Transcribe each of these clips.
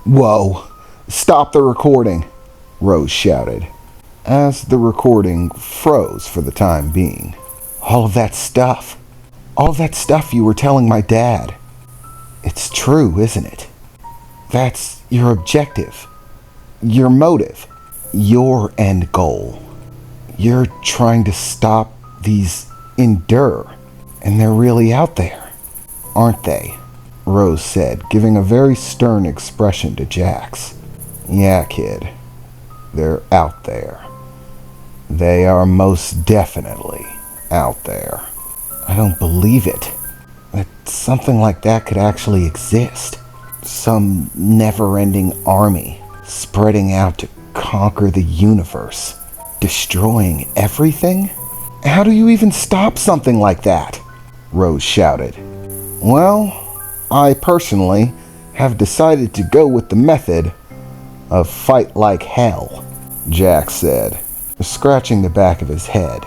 Whoa! Stop the recording! Rose shouted, as the recording froze for the time being. All of that stuff you were telling my dad. It's true, isn't it? That's your objective, your motive, your end goal. You're trying to stop these Endure, and they're really out there, aren't they? Rose said, giving a very stern expression to Jax. Yeah, kid, they're out there. They are most definitely out there. I don't believe it. That something like that could actually exist. Some never-ending army spreading out to conquer the universe, destroying everything? How do you even stop something like that? Rose shouted. Well, I personally have decided to go with the method of fight like hell, Jax said, scratching the back of his head.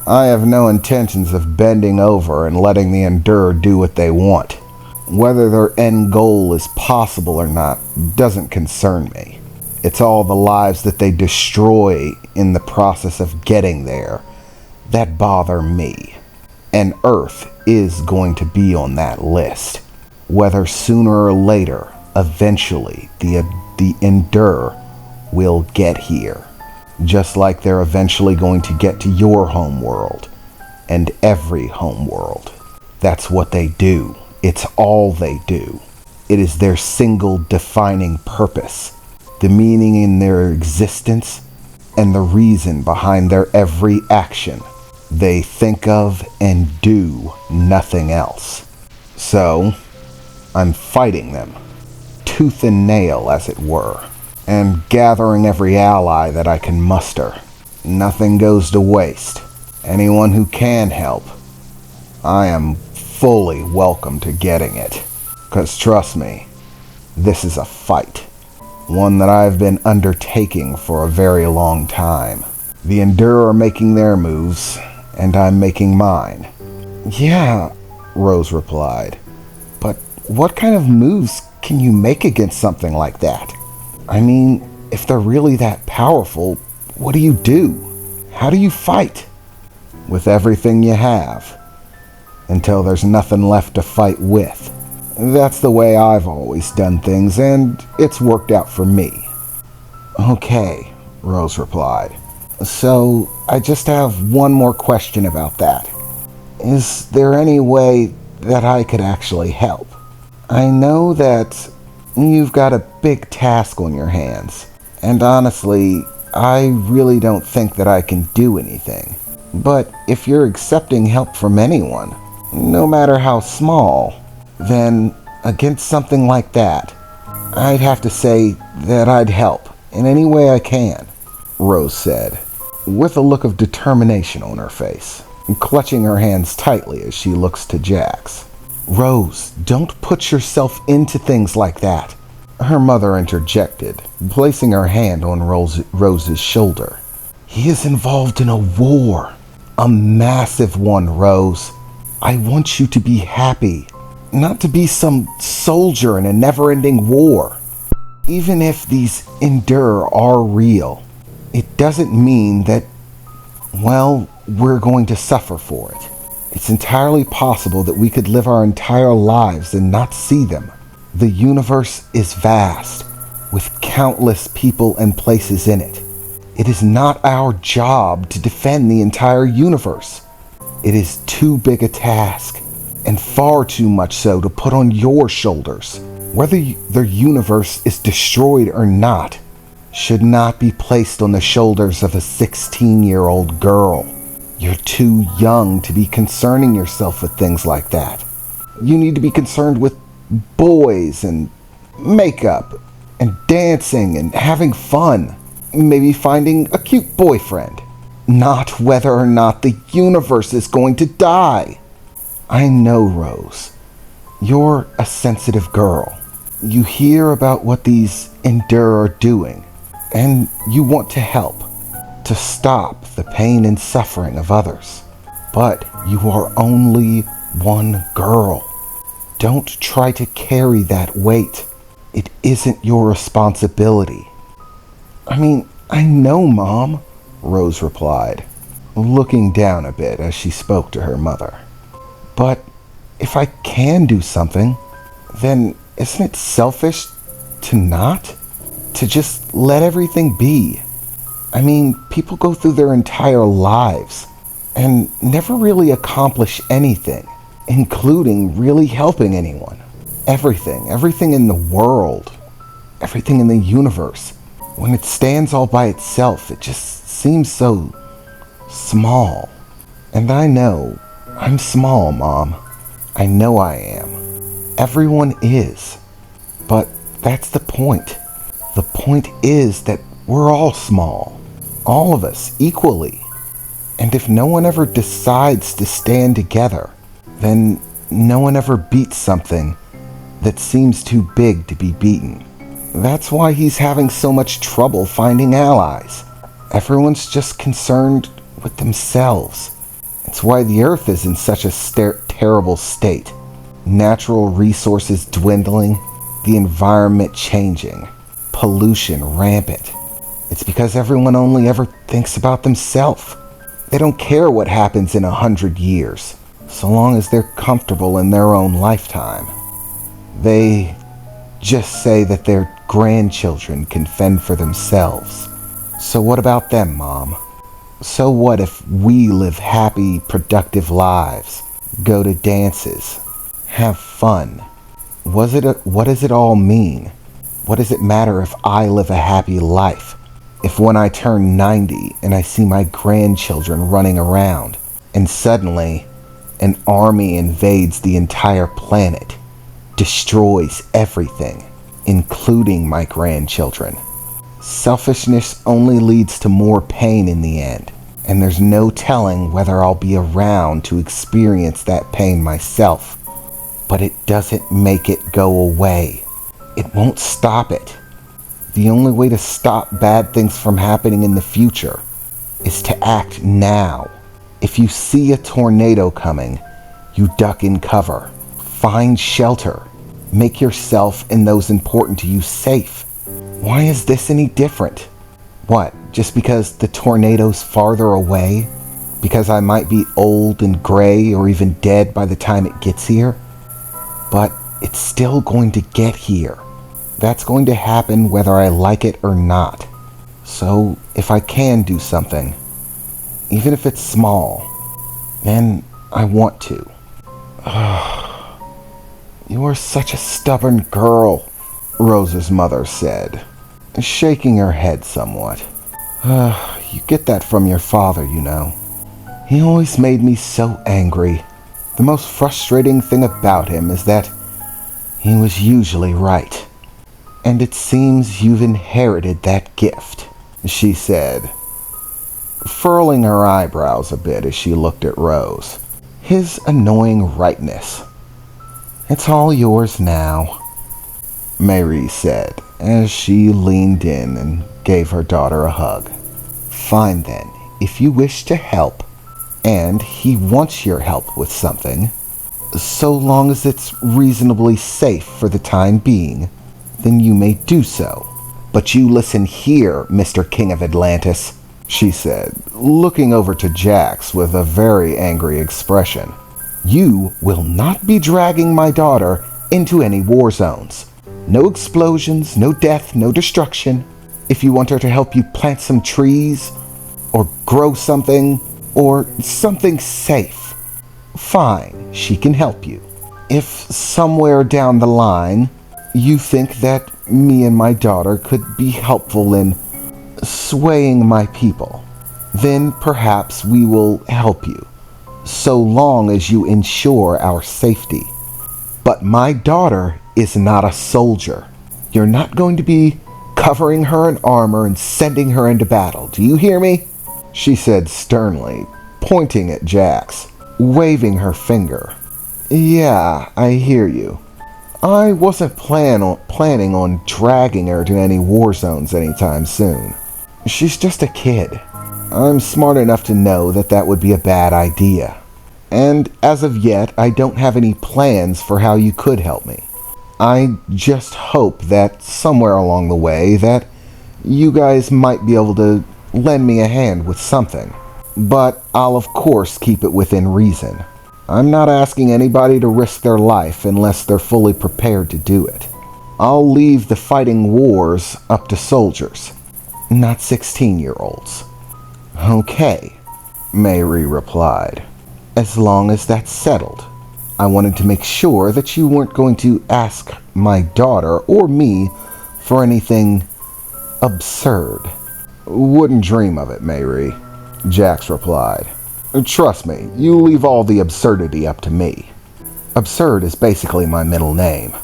I have no intentions of bending over and letting the Endure do what they want. Whether their end goal is possible or not doesn't concern me. It's all the lives that they destroy in the process of getting there that bother me. And Earth is going to be on that list. Whether sooner or later, eventually, the Endure will get here. Just like they're eventually going to get to your home world. And every home world. That's what they do. It's all they do. It is their single defining purpose. The meaning in their existence and the reason behind their every action. They think of and do nothing else. So, I'm fighting them, tooth and nail as it were, and gathering every ally that I can muster. Nothing goes to waste. Anyone who can help, I am fully welcome to getting it. 'Cause trust me, this is a fight. One that I've been undertaking for a very long time. The Endure are making their moves, and I'm making mine. Yeah, Rose replied. But what kind of moves can you make against something like that? I mean, if they're really that powerful, what do you do? How do you fight? With everything you have, until there's nothing left to fight with. That's the way I've always done things, and it's worked out for me. Okay, Rose replied. So, I just have one more question about that. Is there any way that I could actually help? I know that you've got a big task on your hands, and honestly, I really don't think that I can do anything. But if you're accepting help from anyone, no matter how small, then against something like that, I'd have to say that I'd help in any way I can, Rose said, with a look of determination on her face, clutching her hands tightly as she looks to Jax. Rose, don't put yourself into things like that, her mother interjected, placing her hand on Rose's shoulder. He is involved in a war, a massive one, Rose. I want you to be happy, not to be some soldier in a never-ending war. Even if these Endure are real, it doesn't mean that, well, we're going to suffer for it. It's entirely possible that we could live our entire lives and not see them. The universe is vast, with countless people and places in it. It is not our job to defend the entire universe. It is too big a task, and far too much so to put on your shoulders. Whether the universe is destroyed or not, should not be placed on the shoulders of a 16-year-old girl. You're too young to be concerning yourself with things like that. You need to be concerned with boys and makeup and dancing and having fun. Maybe finding a cute boyfriend. Not whether or not the universe is going to die. I know, Rose. You're a sensitive girl. You hear about what these Endure are doing, and you want to help, to stop the pain and suffering of others. But you are only one girl. Don't try to carry that weight. It isn't your responsibility. I mean, I know, Mom, Rose replied, looking down a bit as she spoke to her mother. But if I can do something, then isn't it selfish to not? To just let everything be? I mean, people go through their entire lives and never really accomplish anything, including really helping anyone. Everything in the world, everything in the universe, when it stands all by itself, it just seems so small. And I know I'm small, Mom. I know I am. Everyone is. But that's the point. The point is that we're all small. All of us equally. And if no one ever decides to stand together, then no one ever beats something that seems too big to be beaten. That's why he's having so much trouble finding allies. Everyone's just concerned with themselves. It's why the Earth is in such a terrible state. Natural resources dwindling, the environment changing, pollution rampant. It's because everyone only ever thinks about themselves. They don't care what happens in 100 years, so long as they're comfortable in their own lifetime. They just say that their grandchildren can fend for themselves. So what about them, Mom? So what if we live happy, productive lives, go to dances, have fun? What does it all mean? What does it matter if I live a happy life? If when I turn 90 and I see my grandchildren running around, and suddenly an army invades the entire planet, destroys everything, including my grandchildren. Selfishness only leads to more pain in the end, and there's no telling whether I'll be around to experience that pain myself. But it doesn't make it go away. It won't stop it. The only way to stop bad things from happening in the future is to act now. If you see a tornado coming, you duck in cover. Find shelter. Make yourself and those important to you safe. Why is this any different? What, just because the tornado's farther away? Because I might be old and gray or even dead by the time it gets here? But it's still going to get here. That's going to happen whether I like it or not. So if I can do something, even if it's small, then I want to. You are such a stubborn girl, Rose's mother said, shaking her head somewhat. You get that from your father, you know. He always made me so angry. The most frustrating thing about him is that he was usually right. And it seems you've inherited that gift, she said, furling her eyebrows a bit as she looked at Rose. His annoying rightness. It's all yours now, Mary said, as she leaned in and gave her daughter a hug. Fine then, if you wish to help, and he wants your help with something, so long as it's reasonably safe for the time being, then you may do so. But you listen here, Mr. King of Atlantis, she said, looking over to Jax with a very angry expression. You will not be dragging my daughter into any war zones. No explosions, no death, no destruction. If you want her to help you plant some trees, or grow something, or something safe, fine, she can help you. If somewhere down the line you think that me and my daughter could be helpful in swaying my people, then perhaps we will help you, so long as you ensure our safety. But my daughter is not a soldier. You're not going to be covering her in armor and sending her into battle. Do you hear me? She said sternly, pointing at Jax, waving her finger. Yeah, I hear you. I wasn't planning on dragging her to any war zones anytime soon. She's just a kid. I'm smart enough to know that that would be a bad idea. And as of yet, I don't have any plans for how you could help me. I just hope that somewhere along the way that you guys might be able to lend me a hand with something. But I'll of course keep it within reason. I'm not asking anybody to risk their life unless they're fully prepared to do it. I'll leave the fighting wars up to soldiers, not 16-year-olds. Okay, Mayri replied. As long as that's settled. I wanted to make sure that you weren't going to ask my daughter or me for anything absurd. Wouldn't dream of it, Mayri, Jax replied. Trust me, you leave all the absurdity up to me. Absurd is basically my middle name.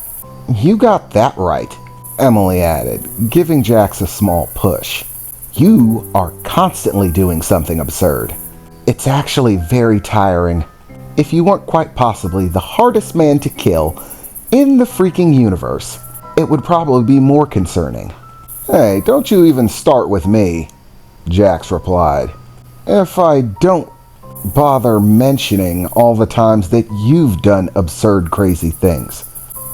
You got that right, Emily added, giving Jax a small push. You are constantly doing something absurd. It's actually very tiring. If you weren't quite possibly the hardest man to kill in the freaking universe, it would probably be more concerning. Hey, don't you even start with me, Jax replied. If I don't bother mentioning all the times that you've done absurd, crazy things.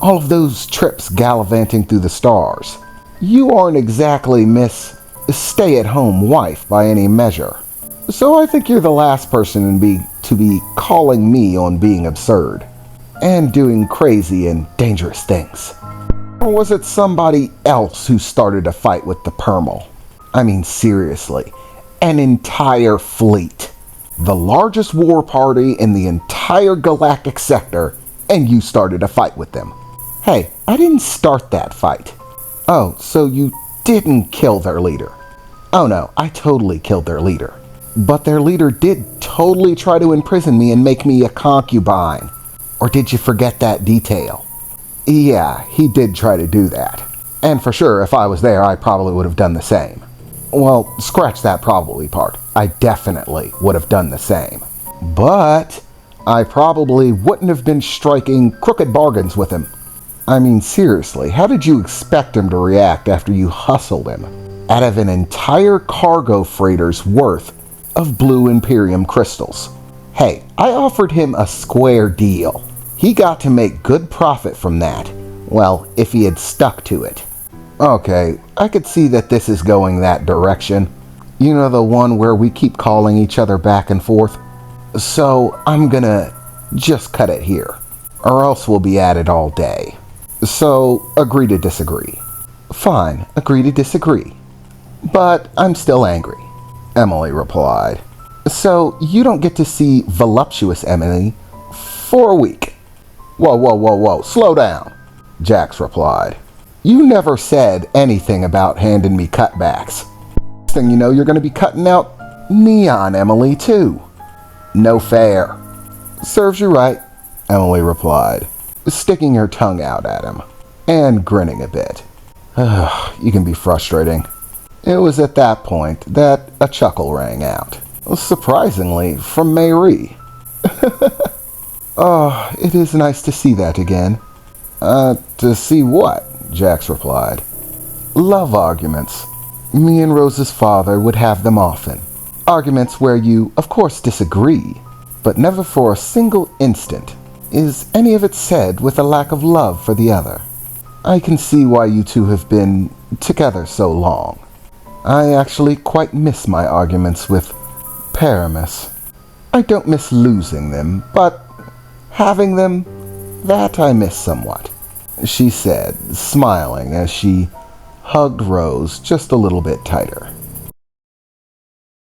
All of those trips gallivanting through the stars. You aren't exactly Miss Stay-at-Home Wife by any measure. So I think you're the last person to be calling me on being absurd and doing crazy and dangerous things. Or was it somebody else who started a fight with the Permal? I mean, seriously, an entire fleet. The largest war party in the entire galactic sector, and you started a fight with them. Hey, I didn't start that fight. Oh, so you didn't kill their leader. Oh no, I totally killed their leader. But their leader did totally try to imprison me and make me a concubine. Or did you forget that detail? Yeah, he did try to do that. And for sure, if I was there, I probably would have done the same. Well, scratch that probably part. I definitely would have done the same. But I probably wouldn't have been striking crooked bargains with him. I mean, seriously, how did you expect him to react after you hustled him out of an entire cargo freighter's worth of blue Imperium crystals? Hey, I offered him a square deal. He got to make good profit from that. Well, if he had stuck to it. Okay, I could see that this is going that direction. You know, the one where we keep calling each other back and forth? So I'm gonna just cut it here, or else we'll be at it all day. So, agree to disagree. Fine, agree to disagree. But I'm still angry, Emily replied. So you don't get to see voluptuous Emily for a week. Whoa, slow down, Jax replied. You never said anything about handing me cutbacks. Next thing you know, you're going to be cutting out Neon Emily too. No fair. Serves you right, Emily replied, sticking her tongue out at him and grinning a bit. You can be frustrating. It was at that point that a chuckle rang out. Surprisingly, from Mayri. Oh, it is nice to see that again. To see what? Jax replied. Love arguments. Me and Rose's father would have them often. Arguments where you, of course, disagree, but never for a single instant is any of it said with a lack of love for the other. I can see why you two have been together so long. I actually quite miss my arguments with Paramus. I don't miss losing them, but having them, that I miss somewhat, she said, smiling as she hugged Rose just a little bit tighter.